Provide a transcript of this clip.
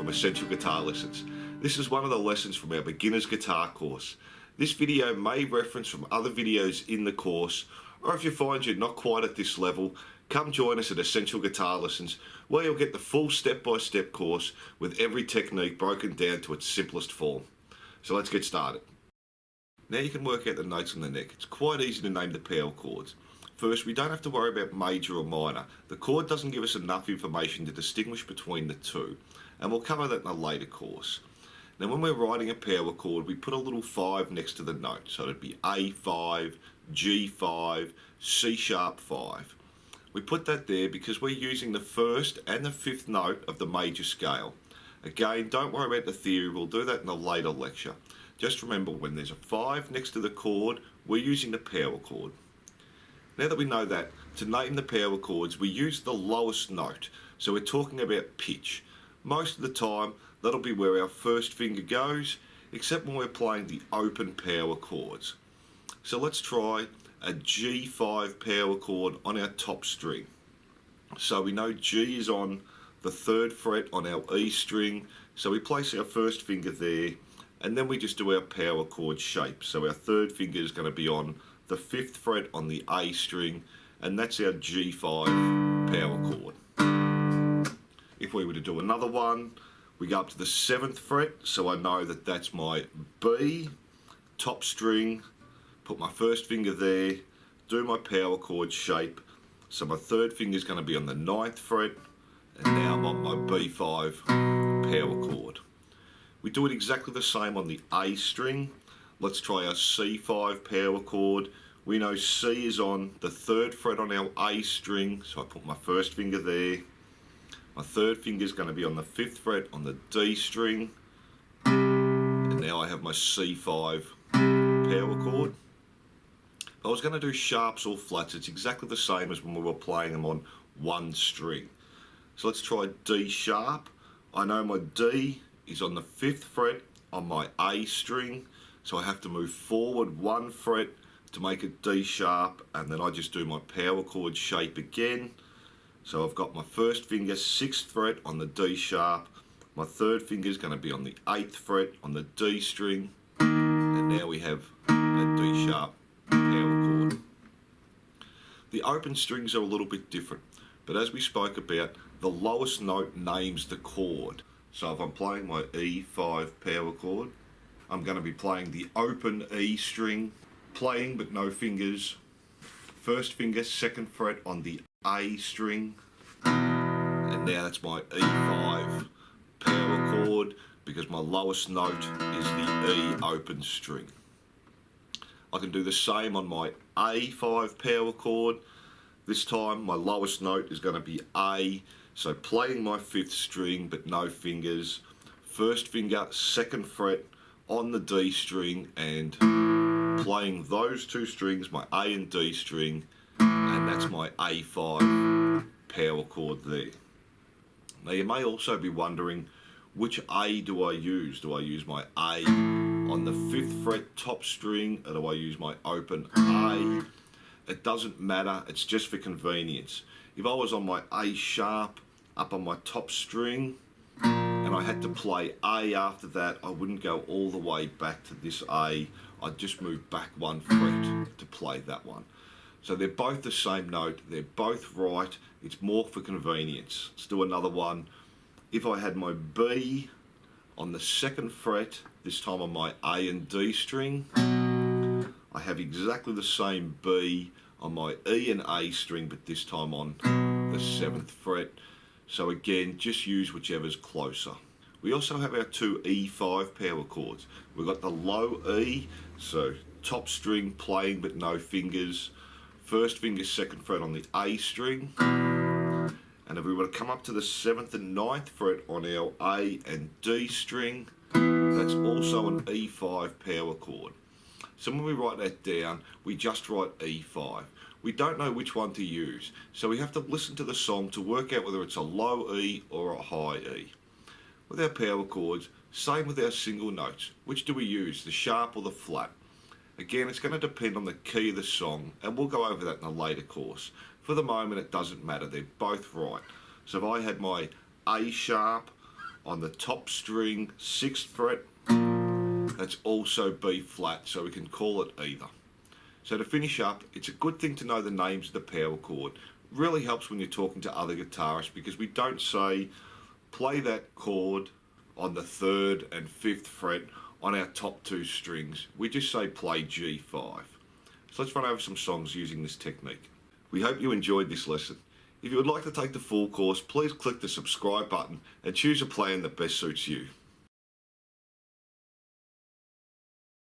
from Essential Guitar Lessons. This is one of the lessons from our beginner's guitar course. This video may reference from other videos in the course, or if you find you're not quite at this level, come join us at Essential Guitar Lessons, where you'll get the full step-by-step course with every technique broken down to its simplest form. So let's get started. Now you can work out the notes on the neck. It's quite easy to name the power chords. First, we don't have to worry about major or minor. The chord doesn't give us enough information to distinguish between the two, and we'll cover that in a later course. Now when we're writing a power chord, we put a little 5 next to the note, so it'd be A5, G5, C sharp 5. We put that there because we're using the first and the fifth note of the major scale. Again, don't worry about the theory, we'll do that in a later lecture. Just remember, when there's a 5 next to the chord, we're using the power chord. Now that we know that, to name the power chords, we use the lowest note. So we're talking about pitch. Most of the time, that'll be where our first finger goes, except when we're playing the open power chords. So let's try a G5 power chord on our top string. So we know G is on the 3rd fret on our E string, so we place our first finger there, and then we just do our power chord shape. So our 3rd finger is going to be on the 5th fret on the A string, and that's our G5 power chord. If we were to do another one, we go up to the 7th fret, so I know that that's my B, top string, put my first finger there, do my power chord shape, so my 3rd finger is going to be on the 9th fret, and now I'm on my B5 power chord. We do it exactly the same on the A string. Let's try our C5 power chord. We know C is on the 3rd fret on our A string, so I put my first finger there. My 3rd finger is going to be on the 5th fret on the D string. And now I have my C5 power chord. If I was going to do sharps or flats, it's exactly the same as when we were playing them on one string. So let's try D sharp. I know my D is on the 5th fret on my A string, so I have to move forward 1 fret to make it D sharp, and then I just do my power chord shape again. So I've got my first finger 6th fret on the D sharp, my 3rd finger is going to be on the 8th fret on the D string, and now we have a D sharp power chord. The open strings are a little bit different, but as we spoke about, the lowest note names the chord. So if I'm playing my E5 power chord, I'm going to be playing the open E string, playing but no fingers, first finger 2nd fret on the A string, and now that's my E5 power chord because my lowest note is the E open string. I can do the same on my A5 power chord. This time my lowest note is going to be A, so playing my 5th string but no fingers, first finger 2nd fret on the D string, and playing those 2 strings, my A and D string, and that's my A5 power chord there. Now you may also be wondering, which A do I use? Do I use my A on the 5th fret top string, or do I use my open A? It doesn't matter, it's just for convenience. If I was on my A sharp up on my top string and I had to play A after that, I wouldn't go all the way back to this A, I'd just move back 1 fret to play that one. So they're both the same note, they're both right, it's more for convenience. Let's do another one. If I had my B on the 2nd fret, this time on my A and D string, I have exactly the same B on my E and A string, but this time on the 7th fret. So again, just use whichever's closer. We also have our 2 E5 power chords. We've got the low E, so top string playing but no fingers, first finger 2nd fret on the A string, and if we were to come up to the 7th and 9th fret on our A and D string, that's also an E5 power chord. So when we write that down, we just write E5. We don't know which one to use, so we have to listen to the song to work out whether it's a low E or a high E. With our power chords, same with our single notes. Which do we use, the sharp or the flat? Again, it's going to depend on the key of the song, and we'll go over that in a later course. For the moment, it doesn't matter, they're both right. So if I had my A sharp on the top string, 6th fret. That's also B flat, so we can call it either. So to finish up, it's a good thing to know the names of the power chord. Really helps when you're talking to other guitarists, because we don't say play that chord on the 3rd and 5th fret on our top 2 strings. We just say play G5. So let's run over some songs using this technique. We hope you enjoyed this lesson. If you would like to take the full course, please click the subscribe button and choose a plan that best suits you.